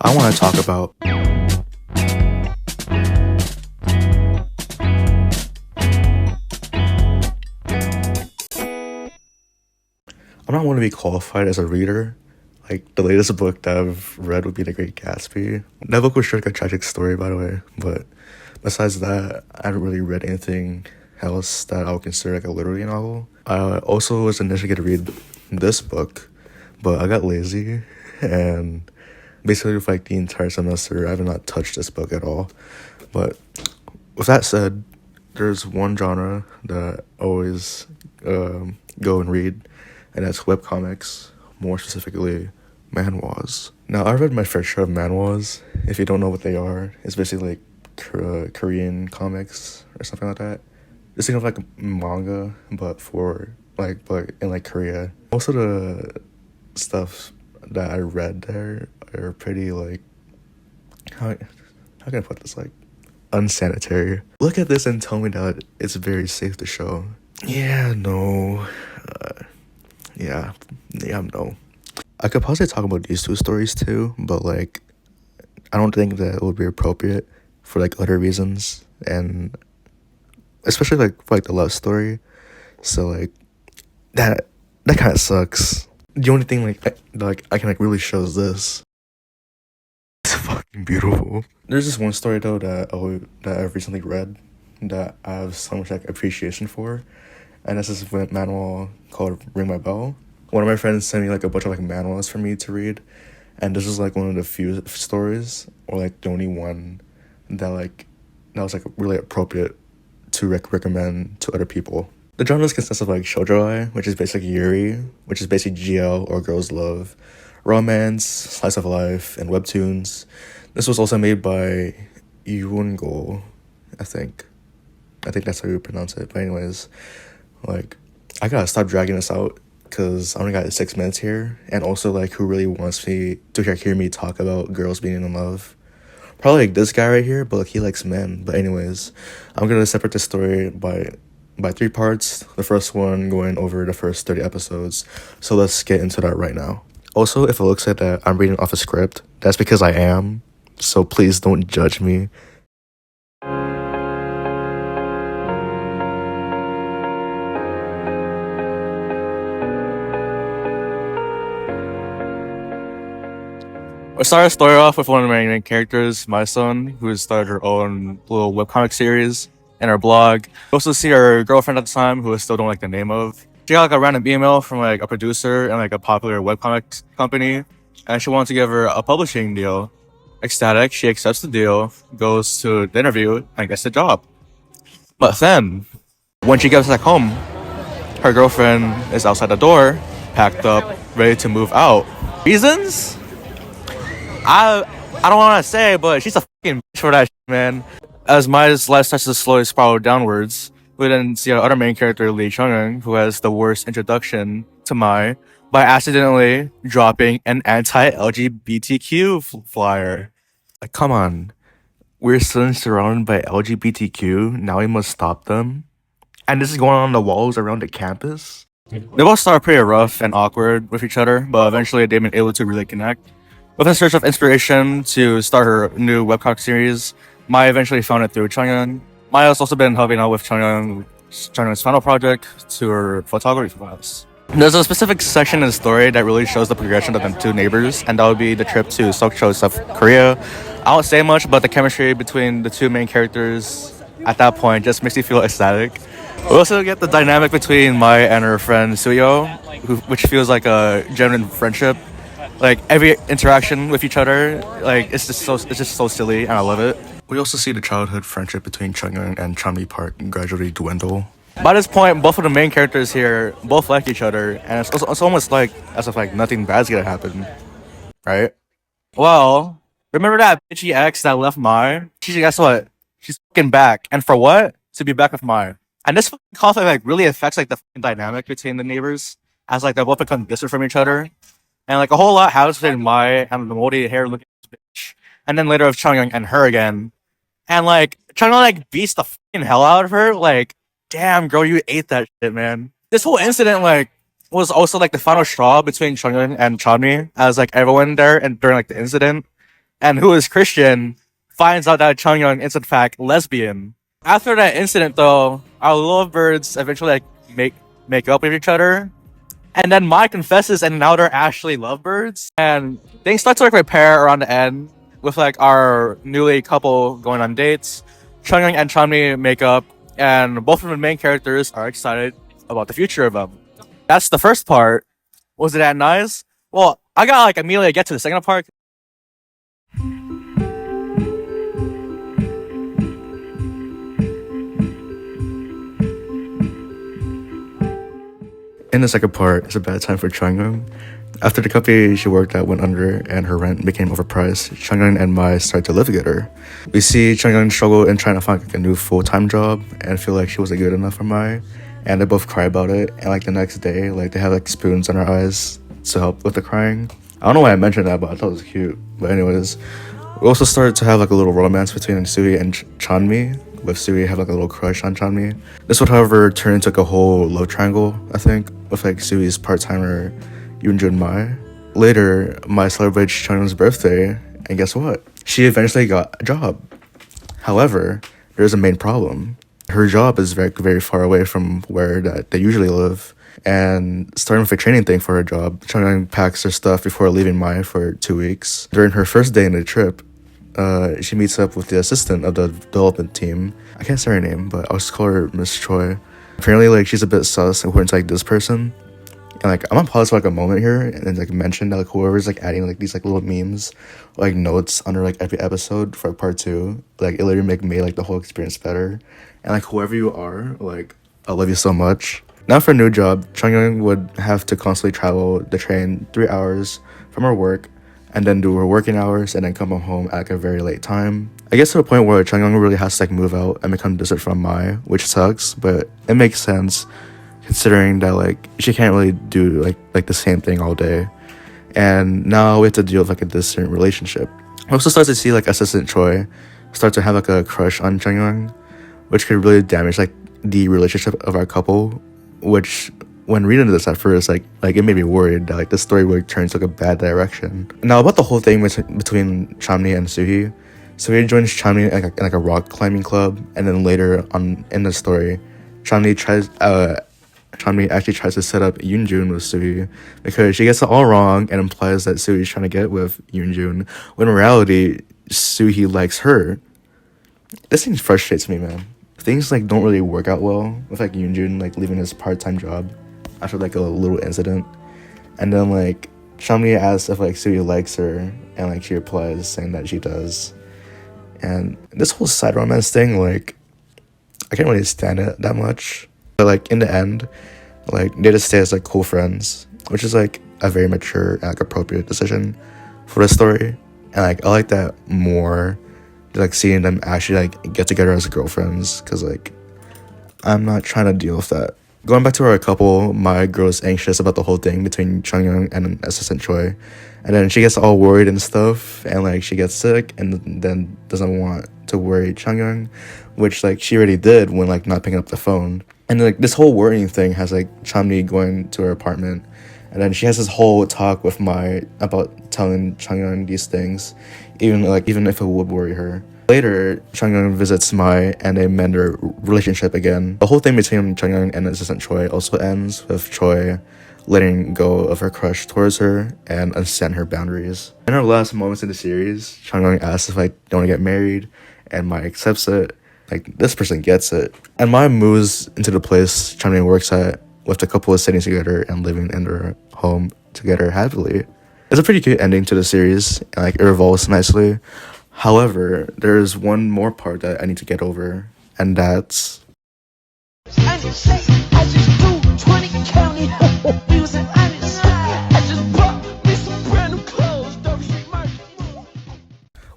I want to talk about. I'm not want to be qualified as a reader. Like, the latest book that I've read would be The Great Gatsby. That book was sure like a tragic story, by the way, but besides that, I haven't really read anything else that I would consider like a literary novel. I also was initially going to read this book, but I got lazy, and basically for like the entire semester, I have not touched this book at all. But with that said, there's one genre that I always go and read, and that's webcomics, more specifically manhwas. Now, I read my fair share of manhwas. If you don't know what they are, it's basically like Korean comics or something like that. Just think of like manga, but for but in like Korea. Most of the stuff that I read there are pretty like how can I put this, like, unsanitary. Look at this and tell me that it's very safe to show. Yeah, no. Uh, yeah, no. I could possibly talk about these two stories too, but like, I don't think that it would be appropriate for like other reasons, and especially like for like the love story. So like that kind of sucks. The only thing like I can like really show is this. It's fucking beautiful. There's this one story though that I've recently read that I have so much like appreciation for, and this is a manual called Ring My Bell. One of my friends sent me like a bunch of like manuals for me to read, and this was like one of the few stories, or like the only one that was like really appropriate to recommend to other people. The genres consist of like shoujo, which is basically yuri, which is basically GL or girls love, romance, slice of life, and webtoons. This was also made by Yungo, I think. I think that's how you pronounce it. But anyways, like, I gotta stop dragging this out because I only got 6 minutes here, and also like, who really wants me to hear me talk about girls being in love? Probably like this guy right here, but like, he likes men. But anyways, I'm gonna separate this story by 3 parts. The first one going over the first 30 episodes. So let's get into that right now. Also, if it looks like that I'm reading off a script, that's because I am. So please don't judge me. I started the story off with one of my main characters, my son, who has started her own little webcomic series and her blog. We also see her girlfriend at the time, who I still don't like the name of. She got like a random email from like a producer and like a popular webcomic company, and she wanted to give her a publishing deal. Ecstatic, she accepts the deal, goes to the interview, and gets the job. But then, when she gets back home, her girlfriend is outside the door, packed up, ready to move out. Reasons? I don't want to say, but she's a fucking bitch for that shit, man. As Mai's life starts to slowly spiral downwards, we then see our other main character, Lee Chung-young, who has the worst introduction to Mai by accidentally dropping an anti-LGBTQ flyer. Like, come on. We're suddenly surrounded by LGBTQ, now we must stop them? And this is going on the walls around the campus? They both start pretty rough and awkward with each other, but eventually they've been able to really connect. With a search of inspiration to start her new webcomic series, Mai eventually found it through Chung-young. Mai has also been helping out with Chung-young's final project to her photography files. There's a specific section in the story that really shows the progression of the two neighbors, and that would be the trip to Sokcho, South Korea. I won't say much, but the chemistry between the two main characters at that point just makes me feel ecstatic. We also get the dynamic between Mai and her friend Suyo, which feels like a genuine friendship. Like, every interaction with each other, like, it's just so silly, and I love it. We also see the childhood friendship between Chung-young and Chanmi Park gradually dwindle. By this point, both of the main characters here both like each other, and it's almost like as if like nothing bad's gonna happen, right? Well, remember that bitchy ex that left Mai? Guess what? She's fucking back, and for what? To be back with Mai. And this fucking conflict like really affects like the fucking dynamic between the neighbors, as like they both become distant from each other. And like a whole lot happens between Mai and the moldy hair looking bitch. And then later of Chung-young and her again. And like Chung-young like beats the fucking hell out of her. Like, damn girl, you ate that shit, man. This whole incident like was also like the final straw between Chung-young and Chanmi, as like everyone there and during like the incident. and who is Christian, finds out that Changyoung is in fact lesbian. After that incident, though, our lovebirds eventually like make up with each other, and then Mai confesses, and now they're actually lovebirds. And things start to like repair around the end with like our newly couple going on dates. Changyoung and Chanmi make up, and both of the main characters are excited about the future of them. That's the first part. Was it that nice? Well, I gotta like immediately get to the second part. In the second part, it's a bad time for Changyoung. After the company she worked at went under and her rent became overpriced, Changyoung and Mai start to live together. We see Changyoung struggle in trying to find like a new full-time job and feel like she wasn't good enough for Mai, and they both cry about it. And like the next day, like they have like spoons on their eyes to help with the crying. I don't know why I mentioned that, but I thought it was cute. But anyways, we also started to have like a little romance between Suhi and Chanmi, with Suhi have like a little crush on Chanmi. This would, however, turn into like a whole love triangle, I think, with like Suhi's part-timer Yoonjun Mai. Later, Mai celebrates Chanyoung's birthday, and guess what? She eventually got a job. However, there's a main problem. Her job is very, very far away from where that they usually live. And starting with a training thing for her job, Chanyoung packs her stuff before leaving Mai for 2 weeks. During her first day in the trip, she meets up with the assistant of the development team. I can't say her name, but I'll just call her Miss Choi. Apparently, like, she's a bit sus according to like this person. And like, I'm gonna pause for like a moment here and then like mention that like whoever's like adding like these like little memes or, like notes under like every episode for like, part 2, like it literally made like the whole experience better. And like whoever you are, like I love you so much. Now for a new job, Changyoung would have to constantly travel the train 3 hours from her work and then do her working hours and then come home at like a very late time. I guess to a point where Changyoung really has to like move out and become distant from Mai, which sucks, but it makes sense considering that like she can't really do like the same thing all day. And now we have to deal with like a distant relationship. We also start to see like assistant Choi start to have like a crush on Changyoung, which could really damage like the relationship of our couple, which when reading this at first, like it made me worried that like the story would turn to like a bad direction. Now about the whole thing between Chanmi and Suhi. Suhi joins Chanmi in like a rock climbing club, and then later on in the story, Chanmi actually tries to set up Yoonjun with Suhi because she gets it all wrong and implies that Suhi's trying to get with Yoonjun, when in reality, Suhi likes her. This thing frustrates me, man. Things like don't really work out well with like Yoonjun like leaving his part-time job after like a little incident, and then like Chanmi asks if like Suhi likes her, and like she replies saying that she does. And this whole side romance thing, like I can't really stand it that much. But like in the end, like they just stay as like cool friends, which is like a very mature and like appropriate decision for the story. And like I like that more, like seeing them actually like get together as girlfriends, because like I'm not trying to deal with that. Going back to our couple, my girl's anxious about the whole thing between Changyoung and assistant Choi, and then she gets all worried and stuff, and like she gets sick and then doesn't want to worry Changyoung, which like she already did when like not picking up the phone. And like this whole worrying thing has like Chanmi going to her apartment, and then she has this whole talk with Mai about telling Changyoung these things, even if it would worry her. Later, Changyoung visits Mai and they mend their relationship again. The whole thing between Changyoung and assistant Choi also ends with Choi letting go of her crush towards her and understand her boundaries. In her last moments in the series, Changyoung asks if like they want to get married, and Mai accepts it. Like this person gets it. And Mai moves into the place Chanmi works at, with the couple sitting together and living in their home together happily. It's a pretty cute ending to the series, and like it revolves nicely. However, there's one more part that I need to get over, and that's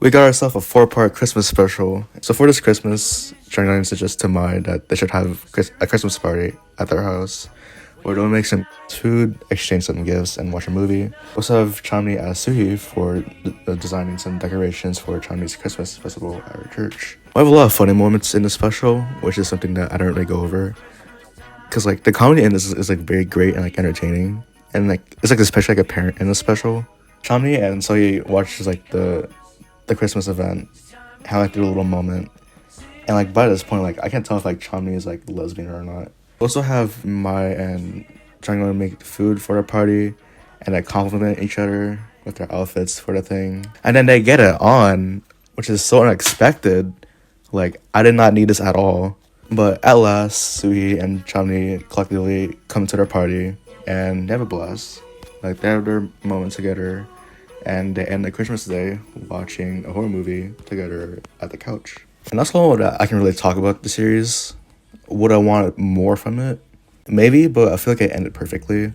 we got ourselves a 4-part Christmas special. So for this Christmas, Changyoung suggests to Mai that they should have a Christmas party at their house, where they'll make some food, exchange some gifts, and watch a movie. We also have Chanmi ask Suhi for designing some decorations for Chanmi's Christmas festival at our church. I have a lot of funny moments in the special, which is something that I don't really go over, because like the comedy in this is like very great and like entertaining, and like it's like especially like a parent in the special. Chanmi and Suhi watches like the the Christmas event, how like their little moment, and like by this point, like I can't tell if like Chomni is like lesbian or not. We also have Mai and Jungwon make food for the party, and like compliment each other with their outfits for the thing, and then they get it on, which is so unexpected. Like I did not need this at all. But at last, Suhi and Chomni collectively come to their party and they have a blast. Like they have their moments together, and they end the Christmas day watching a horror movie together at the couch. And that's all that I can really talk about the series. Would I want more from it? Maybe, but I feel like it ended perfectly.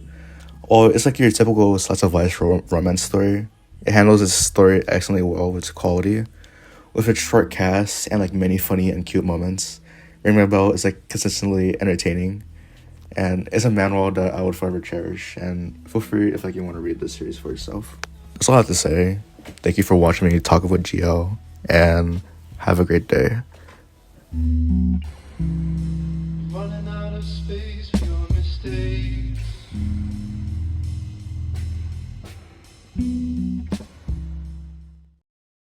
Or it's like your typical slice of life romance story. It handles its story excellently well with its quality, with its short cast and like many funny and cute moments. Ring My Bell is like consistently entertaining, and it's a manual that I would forever cherish. And feel free if like you want to read this series for yourself. That's all I have to say. Thank you for watching me talk about GL, and have a great day. Running out of space for your mistakes.